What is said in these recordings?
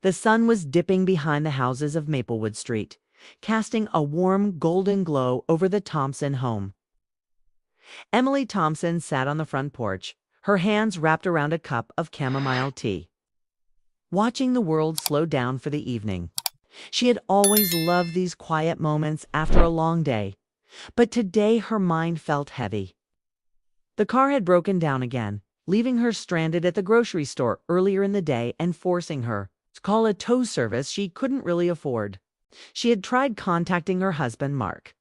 The sun was dipping behind the houses of Maplewood Street, casting a warm golden glow over the Thompson home. Emily Thompson sat on the front porch, her hands wrapped around a cup of chamomile tea, watching the world slow down for the evening. She had always loved these quiet moments after a long day, but today her mind felt heavy. The car had broken down again, leaving her stranded at the grocery store earlier in the day and forcing her to call a tow service she couldn't really afford. She had tried contacting her husband, Mark,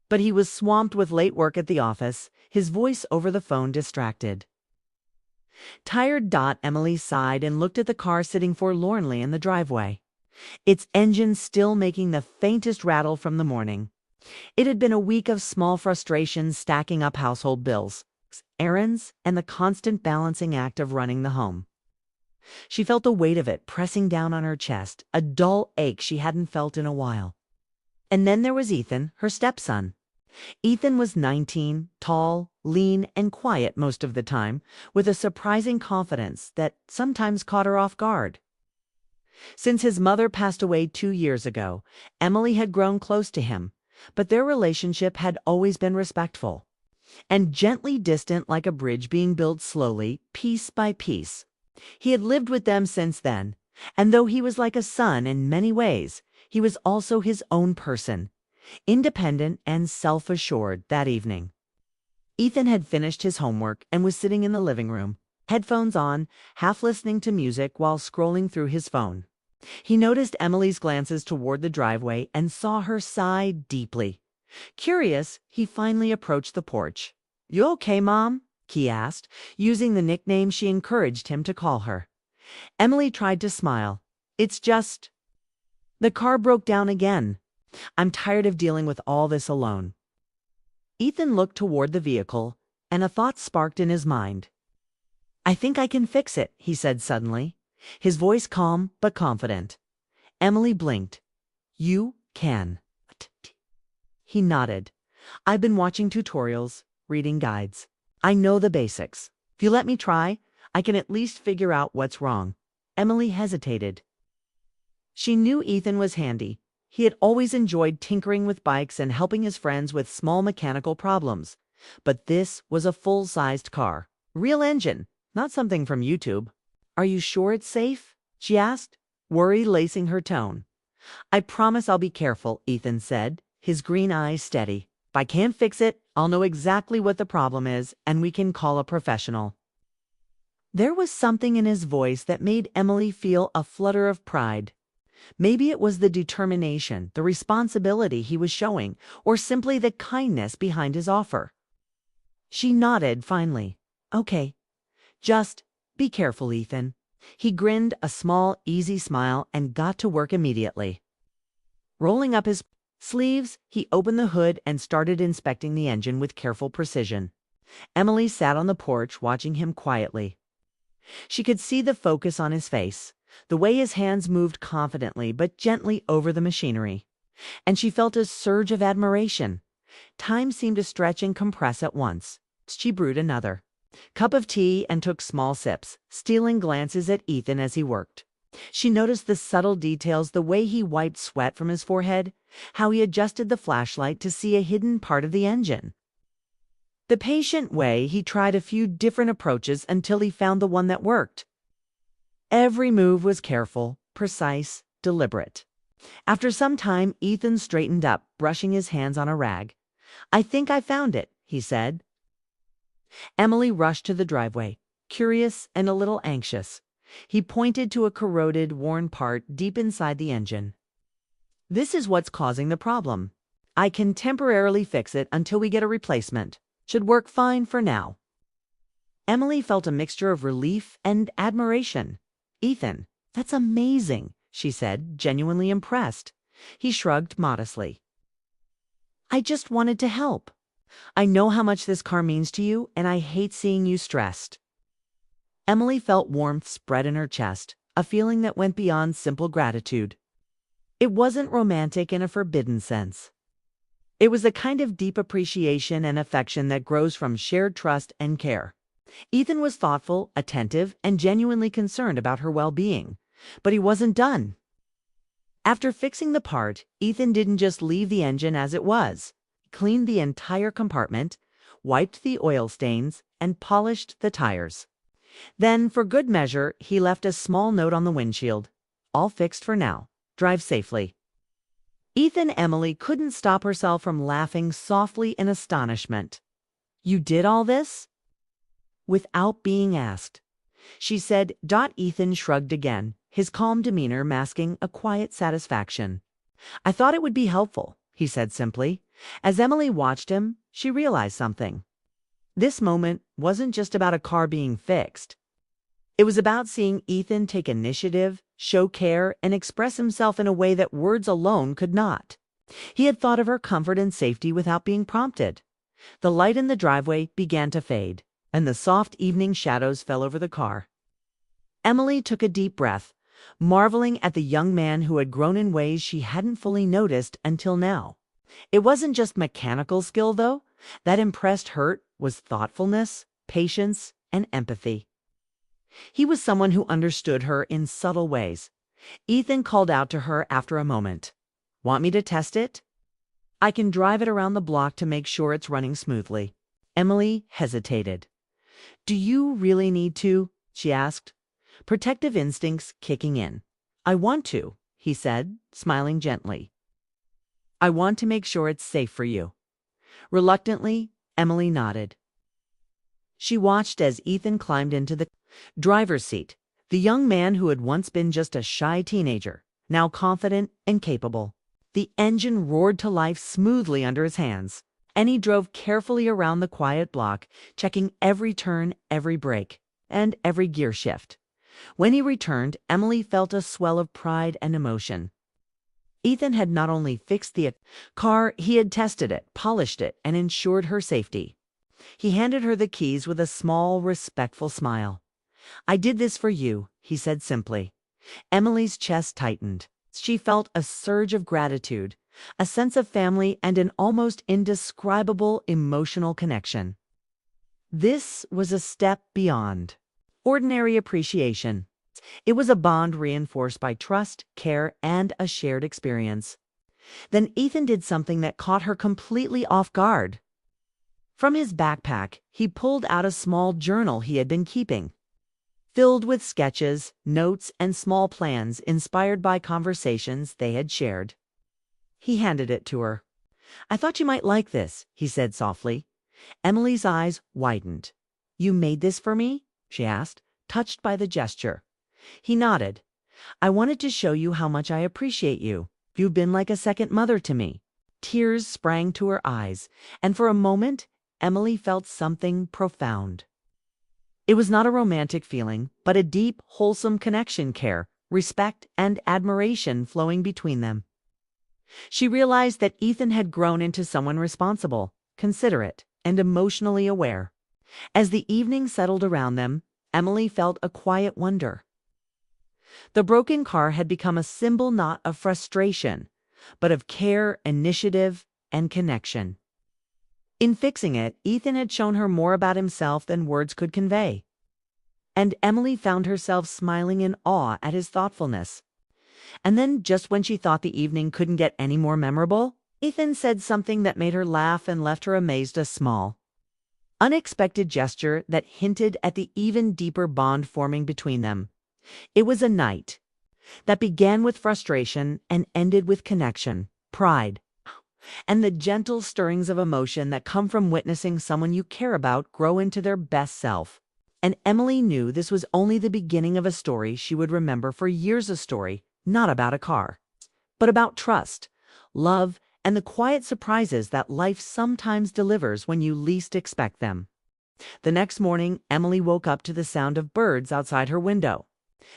but he was swamped with late work at the office, his voice over the phone distracted. Tired, Emily sighed and looked at the car sitting forlornly in the driveway, its engine still making the faintest rattle from the morning. It had been a week of small frustrations stacking up household bills, errands, and the constant balancing act of running the home. She felt the weight of it pressing down on her chest, a dull ache she hadn't felt in a while. And then there was Ethan, her stepson. Ethan was 19, tall, lean, and quiet most of the time, with a surprising confidence that sometimes caught her off guard. Since his mother passed away 2 years ago, Emily had grown close to him, but their relationship had always been respectful and gently distant, like a bridge being built slowly, piece by piece. He had lived with them since then, and though he was like a son in many ways, he was also his own person, independent and self-assured. That evening, Ethan had finished his homework and was sitting in the living room, headphones on, half listening to music while scrolling through his phone. He noticed Emily's glances toward the driveway and saw her sigh deeply. Curious, he finally approached the porch. "You okay, Mom?" he asked, using the nickname she encouraged him to call her. Emily tried to smile. "It's just... the car broke down again. I'm tired of dealing with all this alone." Ethan looked toward the vehicle, and a thought sparked in his mind. "I think I can fix it," he said suddenly, his voice calm but confident. Emily blinked. "You can." He nodded. "I've been watching tutorials, reading guides. I know the basics. If you let me try, I can at least figure out what's wrong." Emily hesitated. She knew Ethan was handy. He had always enjoyed tinkering with bikes and helping his friends with small mechanical problems. But this was a full-sized car. Real engine, not something from YouTube. "Are you sure it's safe?" she asked, worry lacing her tone. "I promise I'll be careful," Ethan said, his green eyes steady. "If I can't fix it, I'll know exactly what the problem is, and we can call a professional." There was something in his voice that made Emily feel a flutter of pride. Maybe it was the determination, the responsibility he was showing, or simply the kindness behind his offer. She nodded finally. "Okay. Just be careful, Ethan." He grinned a small, easy smile and got to work immediately. Rolling up his sleeves, he opened the hood and started inspecting the engine with careful precision. Emily sat on the porch watching him quietly. She could see the focus on his face, the way his hands moved confidently but gently over the machinery, and she felt a surge of admiration. Time seemed to stretch and compress at once. She brewed another cup of tea and took small sips, stealing glances at Ethan as he worked. She noticed the subtle details, the way he wiped sweat from his forehead, how he adjusted the flashlight to see a hidden part of the engine. The patient way he tried a few different approaches until he found the one that worked. Every move was careful, precise, deliberate. After some time, Ethan straightened up, brushing his hands on a rag. "I think I found it," he said. Emily rushed to the driveway, curious and a little anxious. He pointed to a corroded, worn part deep inside the engine. "This is what's causing the problem. I can temporarily fix it until we get a replacement. Should work fine for now." Emily felt a mixture of relief and admiration. "Ethan, that's amazing," she said, genuinely impressed. He shrugged modestly. "I just wanted to help. I know how much this car means to you, and I hate seeing you stressed." Emily felt warmth spread in her chest, a feeling that went beyond simple gratitude. It wasn't romantic in a forbidden sense. It was the kind of deep appreciation and affection that grows from shared trust and care. Ethan was thoughtful, attentive, and genuinely concerned about her well-being, But he wasn't done. After fixing the part, Ethan didn't just leave the engine as it was. He cleaned the entire compartment, wiped the oil stains, and polished the tires. Then, for good measure, he left a small note on the windshield. All fixed for now. Drive safely. Ethan and Emily couldn't stop herself from laughing softly in astonishment. You did all this? Without being asked. She said. Ethan shrugged again, his calm demeanor masking a quiet satisfaction. I thought it would be helpful, he said simply. As Emily watched him, she realized something. This moment wasn't just about a car being fixed. It was about seeing Ethan take initiative, show care, and express himself in a way that words alone could not. He had thought of her comfort and safety without being prompted. The light in the driveway began to fade, and the soft evening shadows fell over the car. Emily took a deep breath, marveling at the young man who had grown in ways she hadn't fully noticed until now. It wasn't just mechanical skill, though. That impressed her was thoughtfulness, patience, and empathy. He was someone who understood her in subtle ways. Ethan called out to her after a moment. Want me to test it? I can drive it around the block to make sure it's running smoothly. Emily hesitated. Do you really need to? She asked, protective instincts kicking in. I want to, he said, smiling gently. I want to make sure it's safe for you. Reluctantly, Emily nodded. She watched as Ethan climbed into the driver's seat, the young man who had once been just a shy teenager, now confident and capable. The engine roared to life smoothly under his hands, and he drove carefully around the quiet block, checking every turn, every brake, and every gear shift. When he returned, Emily felt a swell of pride and emotion. Ethan had not only fixed the car, he had tested it, polished it, and ensured her safety. He handed her the keys with a small, respectful smile. I did this for you, he said simply. Emily's chest tightened. She felt a surge of gratitude, a sense of family, and an almost indescribable emotional connection. This was a step beyond ordinary appreciation. It was a bond reinforced by trust, care, and a shared experience. Then Ethan did something that caught her completely off guard. From his backpack, he pulled out a small journal he had been keeping, filled with sketches, notes, and small plans inspired by conversations they had shared. He handed it to her. I thought you might like this, he said softly. Emily's eyes widened. You made this for me? She asked, touched by the gesture. He nodded. I wanted to show you how much I appreciate you. You've been like a second mother to me. Tears sprang to her eyes, and for a moment, Emily felt something profound. It was not a romantic feeling, but a deep, wholesome connection, care, respect, and admiration flowing between them. She realized that Ethan had grown into someone responsible, considerate, and emotionally aware. As the evening settled around them, Emily felt a quiet wonder. The broken car had become a symbol not of frustration, but of care, initiative, and connection. In fixing it, Ethan had shown her more about himself than words could convey. And Emily found herself smiling in awe at his thoughtfulness. And then, just when she thought the evening couldn't get any more memorable, Ethan said something that made her laugh and left her amazed. A small, unexpected gesture that hinted at the even deeper bond forming between them. It was a night that began with frustration and ended with connection, pride, and the gentle stirrings of emotion that come from witnessing someone you care about grow into their best self. And Emily knew this was only the beginning of a story she would remember for years. A story not about a car, but about trust, love, and the quiet surprises that life sometimes delivers when you least expect them. The next morning, Emily woke up to the sound of birds outside her window.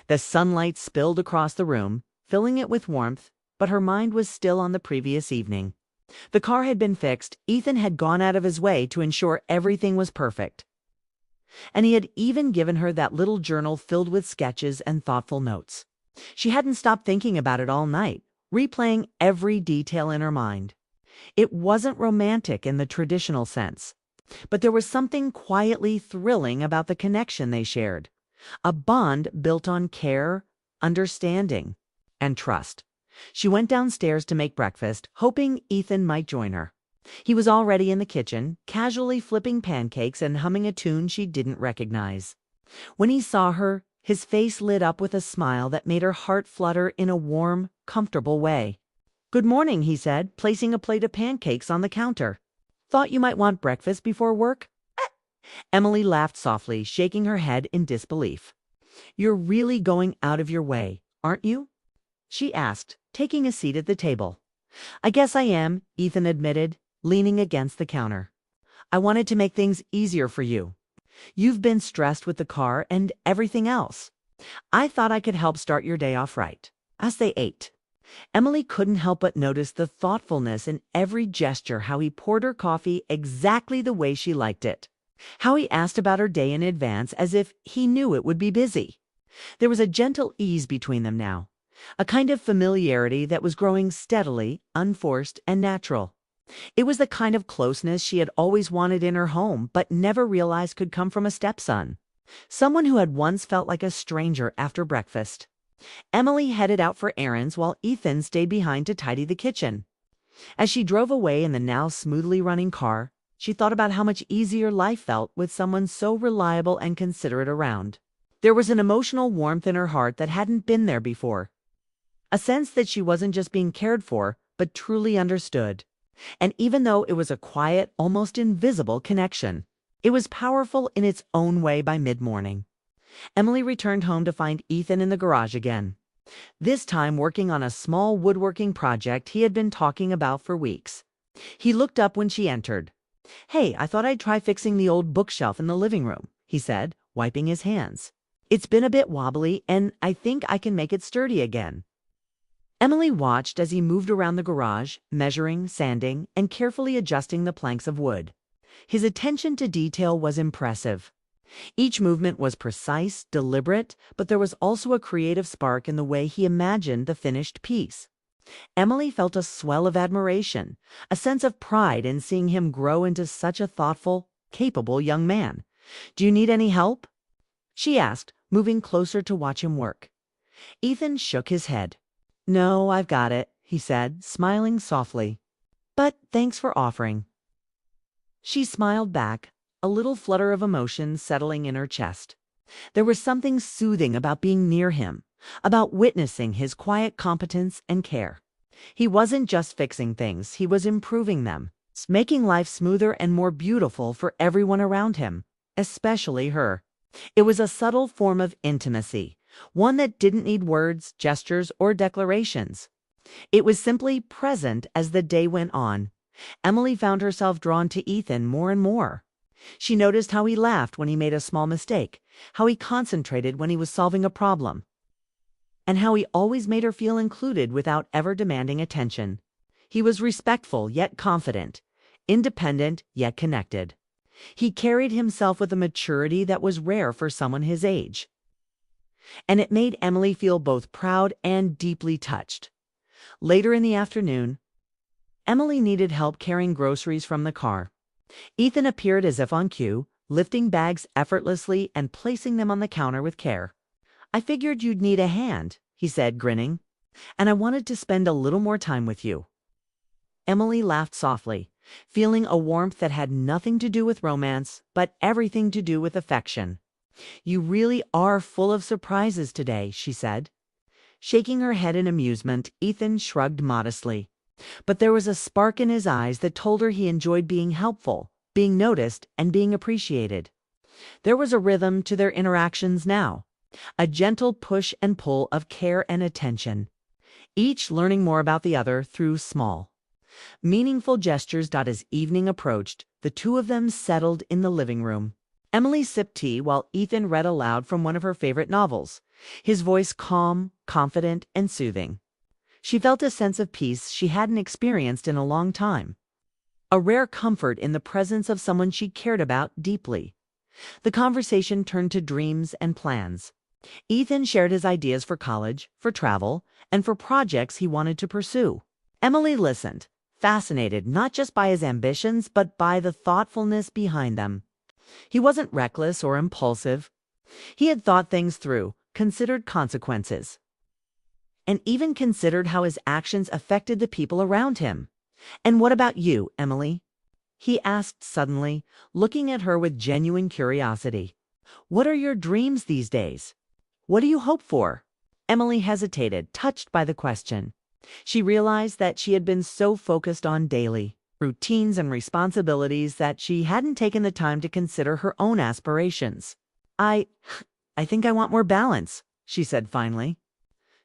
The sunlight spilled across the room, filling it with warmth, but her mind was still on the previous evening. The car had been fixed. Ethan had gone out of his way to ensure everything was perfect. And he had even given her that little journal filled with sketches and thoughtful notes. She hadn't stopped thinking about it all night, replaying every detail in her mind. It wasn't romantic in the traditional sense, but there was something quietly thrilling about the connection they shared. A bond built on care, understanding, and trust. She went downstairs to make breakfast, hoping Ethan might join her. He was already in the kitchen, casually flipping pancakes and humming a tune she didn't recognize. When he saw her, his face lit up with a smile that made her heart flutter in a warm, comfortable way. "Good morning," he said, placing a plate of pancakes on the counter. "Thought you might want breakfast before work?" Emily laughed softly, shaking her head in disbelief. "You're really going out of your way, aren't you?" she asked, taking a seat at the table. "I guess I am," Ethan admitted, leaning against the counter. "I wanted to make things easier for you. You've been stressed with the car and everything else. I thought I could help start your day off right." As they ate, Emily couldn't help but notice the thoughtfulness in every gesture, how he poured her coffee exactly the way she liked it, how he asked about her day in advance as if he knew it would be busy. There was a gentle ease between them now, a kind of familiarity that was growing steadily, unforced and natural. It was the kind of closeness she had always wanted in her home, but never realized could come from a stepson, someone who had once felt like a stranger after breakfast. Emily headed out for errands while Ethan stayed behind to tidy the kitchen. As she drove away in the now smoothly running car, she thought about how much easier life felt with someone so reliable and considerate around. There was an emotional warmth in her heart that hadn't been there before, a sense that she wasn't just being cared for, but truly understood. And even though it was a quiet, almost invisible connection, it was powerful in its own way by mid-morning. Emily returned home to find Ethan in the garage again, this time working on a small woodworking project he had been talking about for weeks. He looked up when she entered. "Hey, I thought I'd try fixing the old bookshelf in the living room," he said, wiping his hands. "It's been a bit wobbly, and I think I can make it sturdy again." Emily watched as he moved around the garage, measuring, sanding, and carefully adjusting the planks of wood. His attention to detail was impressive. Each movement was precise, deliberate, but there was also a creative spark in the way he imagined the finished piece. Emily felt a swell of admiration, a sense of pride in seeing him grow into such a thoughtful, capable young man. "Do you need any help?" she asked, moving closer to watch him work. Ethan shook his head. "No, I've got it," he said, smiling softly. "But thanks for offering." She smiled back, a little flutter of emotion settling in her chest. There was something soothing about being near him, about witnessing his quiet competence and care. He wasn't just fixing things, he was improving them, making life smoother and more beautiful for everyone around him, especially her. It was a subtle form of intimacy, one that didn't need words, gestures, or declarations. It was simply present as the day went on. Emily found herself drawn to Ethan more and more. She noticed how he laughed when he made a small mistake, how he concentrated when he was solving a problem, and how he always made her feel included without ever demanding attention. He was respectful yet confident, independent yet connected. He carried himself with a maturity that was rare for someone his age. And it made Emily feel both proud and deeply touched. Later in the afternoon, Emily needed help carrying groceries from the car. Ethan appeared as if on cue, lifting bags effortlessly and placing them on the counter with care. "I figured you'd need a hand," he said, grinning, "and I wanted to spend a little more time with you." Emily laughed softly, feeling a warmth that had nothing to do with romance, but everything to do with affection. "You really are full of surprises today," she said. Shaking her head in amusement, Ethan shrugged modestly. But there was a spark in his eyes that told her he enjoyed being helpful, being noticed, and being appreciated. There was a rhythm to their interactions now, a gentle push and pull of care and attention, each learning more about the other through small, meaningful gestures. As evening approached, the two of them settled in the living room. Emily sipped tea while Ethan read aloud from one of her favorite novels, his voice calm, confident, and soothing. She felt a sense of peace she hadn't experienced in a long time, a rare comfort in the presence of someone she cared about deeply. The conversation turned to dreams and plans. Ethan shared his ideas for college, for travel, and for projects he wanted to pursue. Emily listened, fascinated not just by his ambitions, but by the thoughtfulness behind them. He wasn't reckless or impulsive. He had thought things through, considered consequences, and even considered how his actions affected the people around him. "And what about you, Emily?" he asked suddenly, looking at her with genuine curiosity. "What are your dreams these days? What do you hope for?" Emily hesitated, touched by the question. She realized that she had been so focused on daily routines and responsibilities that she hadn't taken the time to consider her own aspirations. I I think I want more balance," she said finally.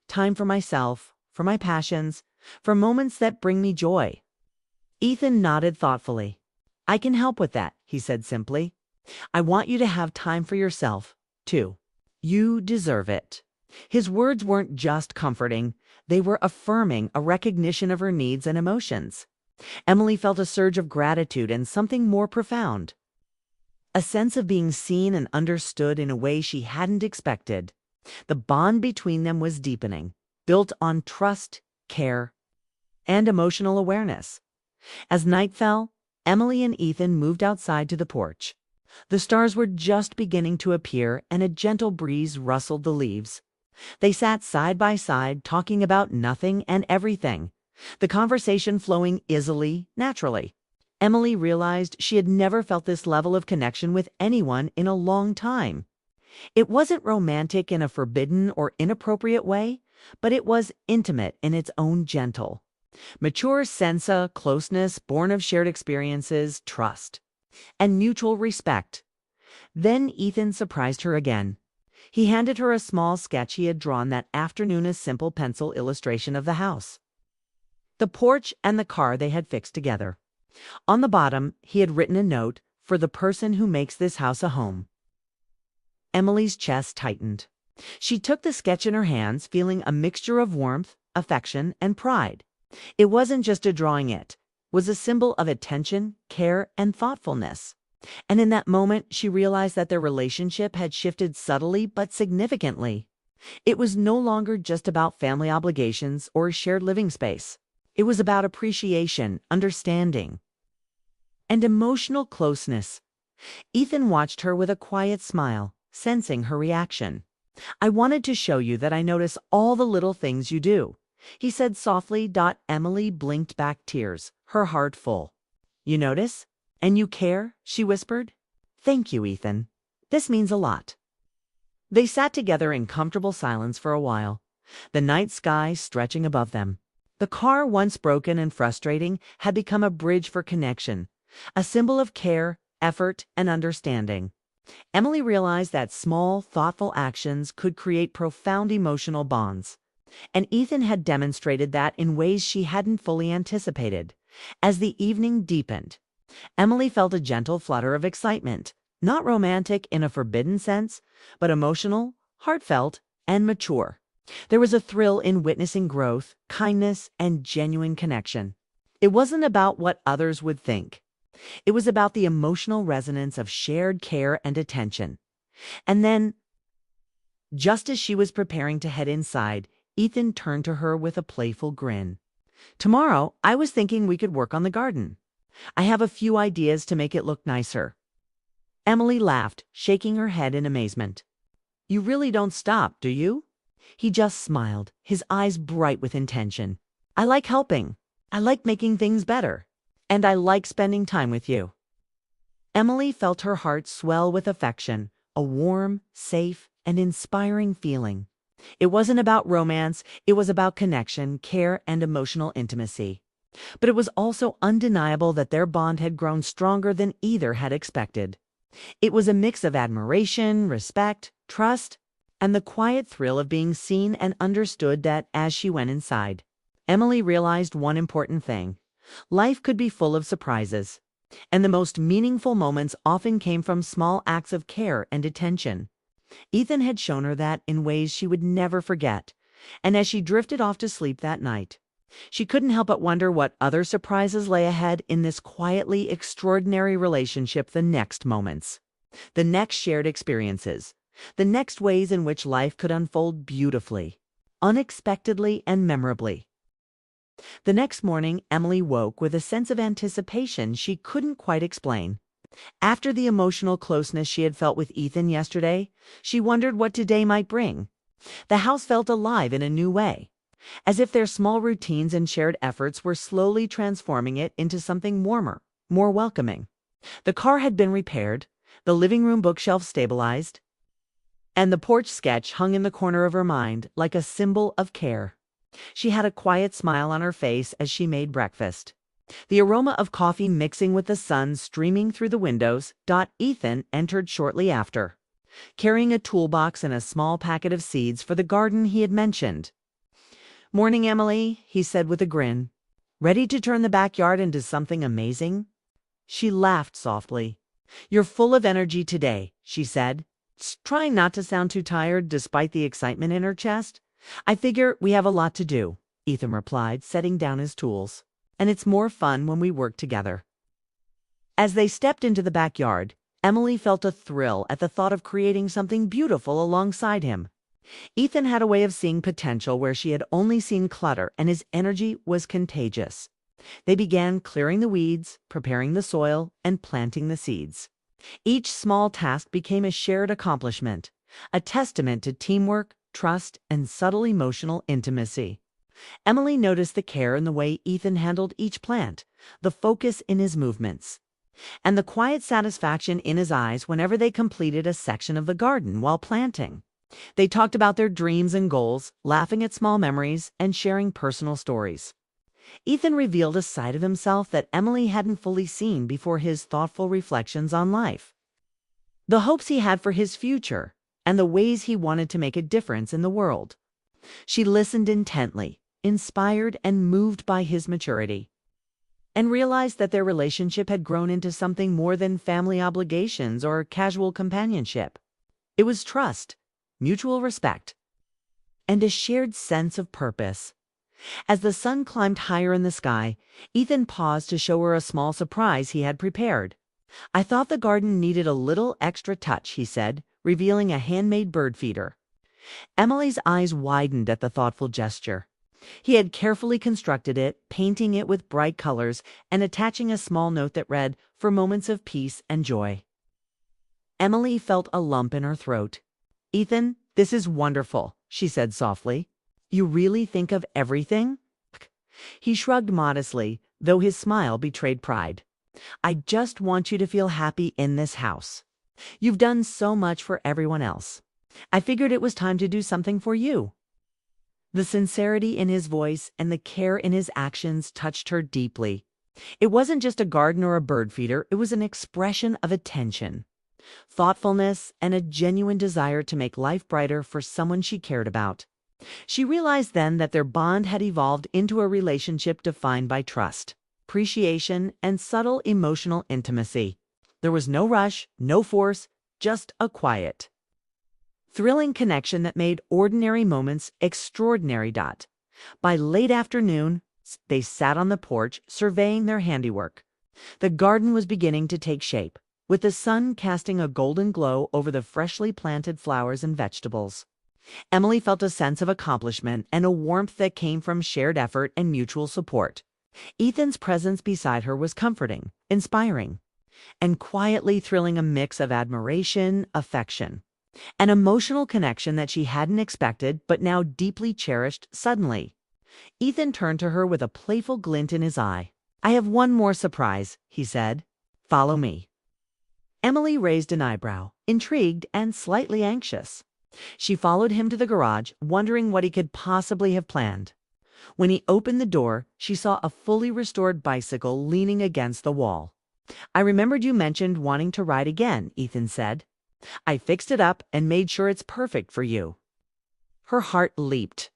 "Time for myself, for my passions, for moments that bring me joy." Ethan nodded thoughtfully. "I can help with that," he said simply. "I want you to have time for yourself, too. You deserve it." His words weren't just comforting, they were affirming a recognition of her needs and emotions. Emily felt a surge of gratitude and something more profound. A sense of being seen and understood in a way she hadn't expected. The bond between them was deepening, built on trust, care, and emotional awareness. As night fell, Emily and Ethan moved outside to the porch. The stars were just beginning to appear and a gentle breeze rustled the leaves. They sat side by side, talking about nothing and everything, the conversation flowing easily, naturally. Emily realized she had never felt this level of connection with anyone in a long time. It wasn't romantic in a forbidden or inappropriate way, but it was intimate in its own gentle, mature sense of closeness born of shared experiences, trust, and mutual respect. Then Ethan surprised her again. He handed her a small sketch he had drawn that afternoon, a simple pencil illustration of the house, the porch, and the car they had fixed together. On the bottom, he had written a note, "For the person who makes this house a home." Emily's chest tightened. She took the sketch in her hands, feeling a mixture of warmth, affection, and pride. It wasn't just a drawing, it was a symbol of attention, care, and thoughtfulness. And in that moment, she realized that their relationship had shifted subtly but significantly. It was no longer just about family obligations or a shared living space. It was about appreciation, understanding, and emotional closeness. Ethan watched her with a quiet smile, sensing her reaction. "I wanted to show you that I notice all the little things you do," he said softly. Emily blinked back tears, her heart full. "You notice? And you care?" she whispered. "Thank you, Ethan. This means a lot." They sat together in comfortable silence for a while, the night sky stretching above them. The car, once broken and frustrating, had become a bridge for connection, a symbol of care, effort, and understanding. Emily realized that small, thoughtful actions could create profound emotional bonds, and Ethan had demonstrated that in ways she hadn't fully anticipated. As the evening deepened, Emily felt a gentle flutter of excitement, not romantic in a forbidden sense, but emotional, heartfelt, and mature. There was a thrill in witnessing growth, kindness, and genuine connection. It wasn't about what others would think. It was about the emotional resonance of shared care and attention. And then, just as she was preparing to head inside, Ethan turned to her with a playful grin. "Tomorrow, I was thinking we could work on the garden. I have a few ideas to make it look nicer." Emily laughed, shaking her head in amazement. "You really don't stop, do you?" He just smiled, his eyes bright with intention. "I like helping. I like making things better. And I like spending time with you." Emily felt her heart swell with affection, a warm, safe, and inspiring feeling. It wasn't about romance, it was about connection, care, and emotional intimacy. But it was also undeniable that their bond had grown stronger than either had expected. It was a mix of admiration, respect, trust, and the quiet thrill of being seen and understood. That as she went inside, Emily realized one important thing. Life could be full of surprises, and the most meaningful moments often came from small acts of care and attention. Ethan had shown her that in ways she would never forget, and as she drifted off to sleep that night, she couldn't help but wonder what other surprises lay ahead in this quietly extraordinary relationship. The next moments, the next shared experiences, the next ways in which life could unfold beautifully, unexpectedly, and memorably. The next morning, Emily woke with a sense of anticipation she couldn't quite explain. After the emotional closeness she had felt with Ethan yesterday, she wondered what today might bring. The house felt alive in a new way. as if their small routines and shared efforts were slowly transforming it into something warmer, more welcoming. The car had been repaired, the living room bookshelf stabilized, and the porch sketch hung in the corner of her mind like a symbol of care. She had a quiet smile on her face as she made breakfast, the aroma of coffee mixing with the sun streaming through the windows. Ethan entered shortly after, carrying a toolbox and a small packet of seeds for the garden he had mentioned. "Morning, Emily," he said with a grin. "Ready to turn the backyard into something amazing?" She laughed softly. "You're full of energy today," she said, trying not to sound too tired despite the excitement in her chest. "I figure we have a lot to do," Ethan replied, setting down his tools. "And it's more fun when we work together." As they stepped into the backyard, Emily felt a thrill at the thought of creating something beautiful alongside him. Ethan had a way of seeing potential where she had only seen clutter, and his energy was contagious. They began clearing the weeds, preparing the soil, and planting the seeds. Each small task became a shared accomplishment, a testament to teamwork, trust, and subtle emotional intimacy. Emily noticed the care in the way Ethan handled each plant, the focus in his movements, and the quiet satisfaction in his eyes whenever they completed a section of the garden while planting. They talked about their dreams and goals, laughing at small memories and sharing personal stories. Ethan revealed a side of himself that Emily hadn't fully seen before, his thoughtful reflections on life, the hopes he had for his future, and the ways he wanted to make a difference in the world. She listened intently, inspired and moved by his maturity, and realized that their relationship had grown into something more than family obligations or casual companionship. It was trust, mutual respect, and a shared sense of purpose. As the sun climbed higher in the sky, Ethan paused to show her a small surprise he had prepared. "I thought the garden needed a little extra touch," he said, revealing a handmade bird feeder. Emily's eyes widened at the thoughtful gesture. He had carefully constructed it, painting it with bright colors and attaching a small note that read, "For moments of peace and joy." Emily felt a lump in her throat. "Ethan, this is wonderful," she said softly. "You really think of everything?" He shrugged modestly, though his smile betrayed pride. "I just want you to feel happy in this house. You've done so much for everyone else. I figured it was time to do something for you." The sincerity in his voice and the care in his actions touched her deeply. It wasn't just a garden or a bird feeder, it was an expression of attention, thoughtfulness, and a genuine desire to make life brighter for someone she cared about. She realized then that their bond had evolved into a relationship defined by trust, appreciation, and subtle emotional intimacy. There was no rush, no force, just a quiet, thrilling connection that made ordinary moments extraordinary. By late afternoon, they sat on the porch surveying their handiwork. The garden was beginning to take shape, with the sun casting a golden glow over the freshly planted flowers and vegetables. Emily felt a sense of accomplishment and a warmth that came from shared effort and mutual support. Ethan's presence beside her was comforting, inspiring, and quietly thrilling, a mix of admiration, affection, an emotional connection that she hadn't expected but now deeply cherished. Suddenly, Ethan turned to her with a playful glint in his eye. "I have one more surprise," he said. "Follow me." Emily raised an eyebrow, intrigued and slightly anxious. She followed him to the garage, wondering what he could possibly have planned. When he opened the door, she saw a fully restored bicycle leaning against the wall. "I remembered you mentioned wanting to ride again," Ethan said. "I fixed it up and made sure it's perfect for you." Her heart leaped.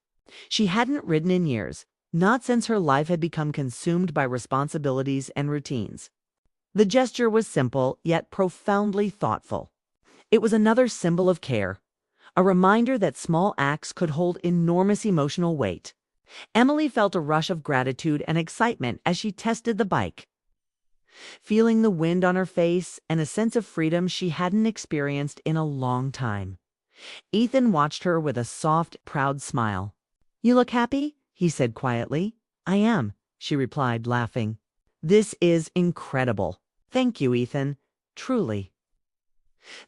She hadn't ridden in years, not since her life had become consumed by responsibilities and routines. The gesture was simple, yet profoundly thoughtful. It was another symbol of care, a reminder that small acts could hold enormous emotional weight. Emily felt a rush of gratitude and excitement as she tested the bike, feeling the wind on her face and a sense of freedom she hadn't experienced in a long time. Ethan watched her with a soft, proud smile. "You look happy?" he said quietly. "I am," she replied, laughing. "This is incredible. Thank you, Ethan. Truly."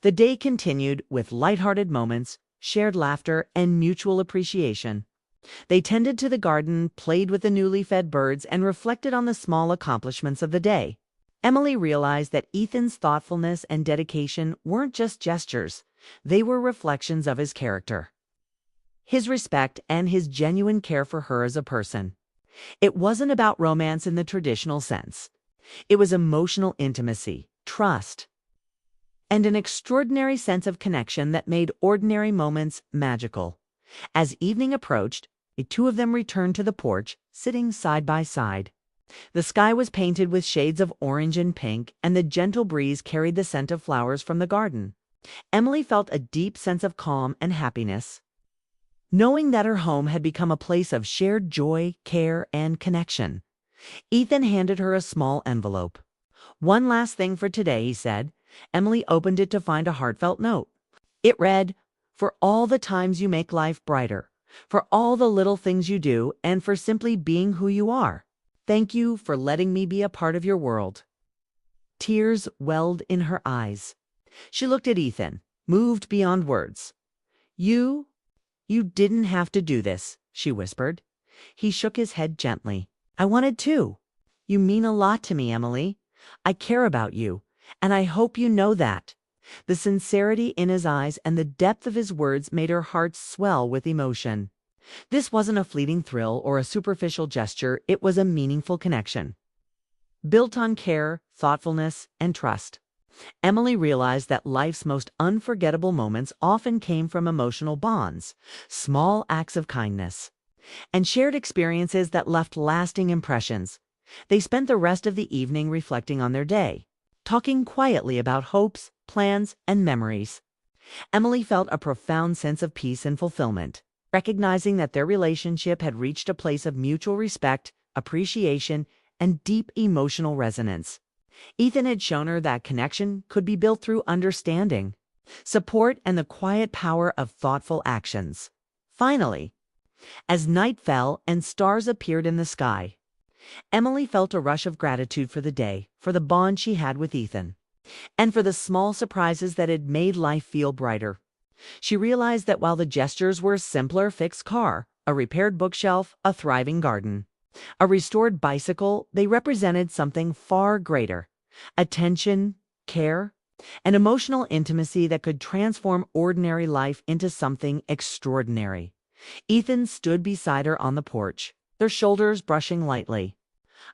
The day continued with lighthearted moments, shared laughter, and mutual appreciation. They tended to the garden, played with the newly fed birds, and reflected on the small accomplishments of the day. Emily realized that Ethan's thoughtfulness and dedication weren't just gestures, they were reflections of his character, his respect, and his genuine care for her as a person. It wasn't about romance in the traditional sense. It was emotional intimacy, trust, and an extraordinary sense of connection that made ordinary moments magical. As evening approached, the two of them returned to the porch, sitting side by side. The sky was painted with shades of orange and pink, and the gentle breeze carried the scent of flowers from the garden. Emily felt a deep sense of calm and happiness, knowing that her home had become a place of shared joy, care, and connection. Ethan handed her a small envelope. "One last thing for today," he said. Emily opened it to find a heartfelt note. It read, "For all the times you make life brighter, for all the little things you do, and for simply being who you are. Thank you for letting me be a part of your world." Tears welled in her eyes. She looked at Ethan, moved beyond words. You didn't have to do this," she whispered. He shook his head gently. "I wanted to. You mean a lot to me, Emily. I care about you, and I hope you know that." The sincerity in his eyes and the depth of his words made her heart swell with emotion. This wasn't a fleeting thrill or a superficial gesture, it was a meaningful connection, built on care, thoughtfulness, and trust. Emily realized that life's most unforgettable moments often came from emotional bonds, small acts of kindness, and shared experiences that left lasting impressions. They spent the rest of the evening reflecting on their day, talking quietly about hopes, plans, and memories. Emily felt a profound sense of peace and fulfillment, recognizing that their relationship had reached a place of mutual respect, appreciation, and deep emotional resonance. Ethan had shown her that connection could be built through understanding, support, and the quiet power of thoughtful actions. Finally, as night fell and stars appeared in the sky, Emily felt a rush of gratitude for the day, for the bond she had with Ethan, and for the small surprises that had made life feel brighter. She realized that while the gestures were a simpler fixed car, a repaired bookshelf, a thriving garden, a restored bicycle, they represented something far greater: attention, care, and emotional intimacy that could transform ordinary life into something extraordinary. Ethan stood beside her on the porch, their shoulders brushing lightly.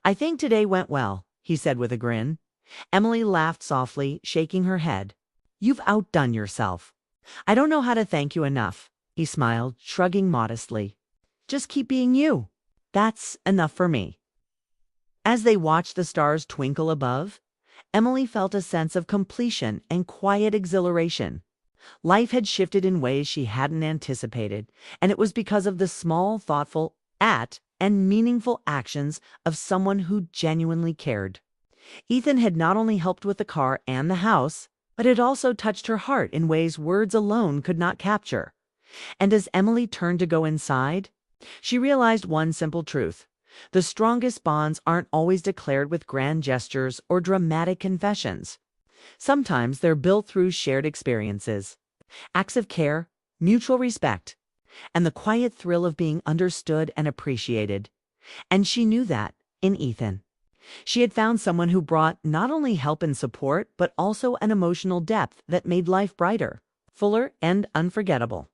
"I think today went well," he said with a grin. Emily laughed softly, shaking her head. "You've outdone yourself." "I don't know how to thank you enough," he smiled, shrugging modestly. "Just keep being you. That's enough for me." As they watched the stars twinkle above, Emily felt a sense of completion and quiet exhilaration. Life had shifted in ways she hadn't anticipated, and it was because of the small, thoughtful, and meaningful actions of someone who genuinely cared. Ethan had not only helped with the car and the house, but had also touched her heart in ways words alone could not capture. And as Emily turned to go inside, she realized one simple truth: the strongest bonds aren't always declared with grand gestures or dramatic confessions. Sometimes they're built through shared experiences, acts of care, mutual respect, and the quiet thrill of being understood and appreciated. And she knew that in Ethan. She had found someone who brought not only help and support, but also an emotional depth that made life brighter, fuller, and unforgettable.